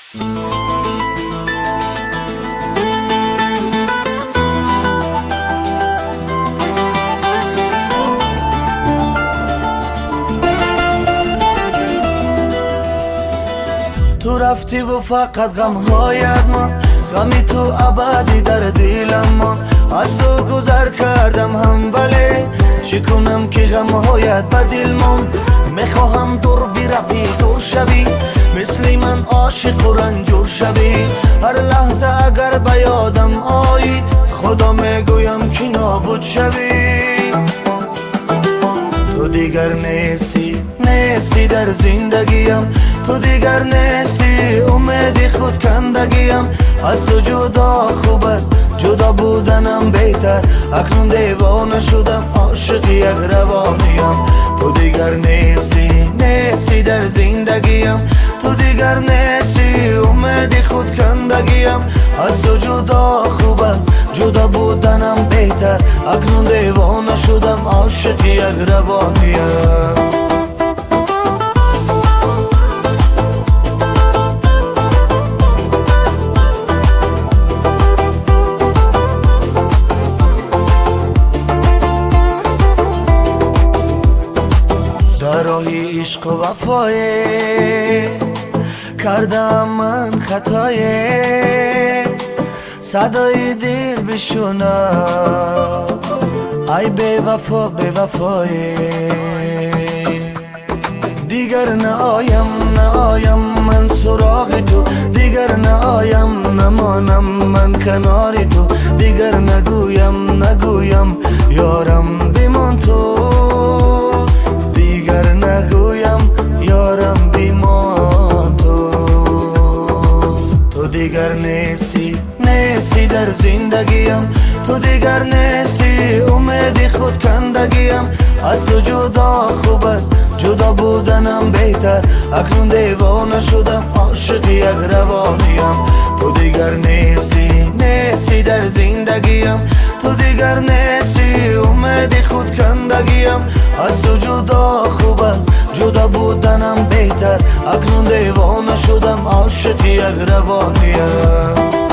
تو رفتی و فقط غمهایت من، غمی تو ابدی در دلم من. از تو گذر کردم هم ولی چی کنم که غمهایت به دل من. میخواهم دور بروی دور شوی، مثل من عاشق و رنجور شوی. هر لحظه اگر به یادم آیی خدا میگویم که نابود شوی. تو دیگر نیستی در زندگیم، تو دیگر نیستی امید خود کندگیم. از تو جدا خوب است، جدا بودنم بهتر. اکنون دیوانه شدم، عاشق یک روانیم. تو دیگر نیستی در زندگیم، تو دیگر نیستی امید خود کندگیم. از تو جدا خوب است، جدا بودنم بهتر. اکنون دیوانه شدم، عاشق یک روانیم. در راه عشق و وفای کردم من خطای، صدای دل بشنو ای بی وفا بی وفای. دیگر نآیم من سراغ تو، دیگر نآیم نمانم من کنار تو. دیگر نگویم یارم بمان تو، دیگر نگویم یارم بیمان تو. تو دیگر نیستی در زندگیم، تو دیگر نیستی امید خود کندگیم. از تو جدا خوب است، جدا بودنم بهتر. اکنون دیوانه شدم، عاشق یک روانیم. تو دیگر نیستی در زندگیم، تو دیگر نیستی امید خود کندگیم. از تو جدا خوب است، جدا بودنم بهتر. اکنون دیوانه شدم، عاشق یک روانیم.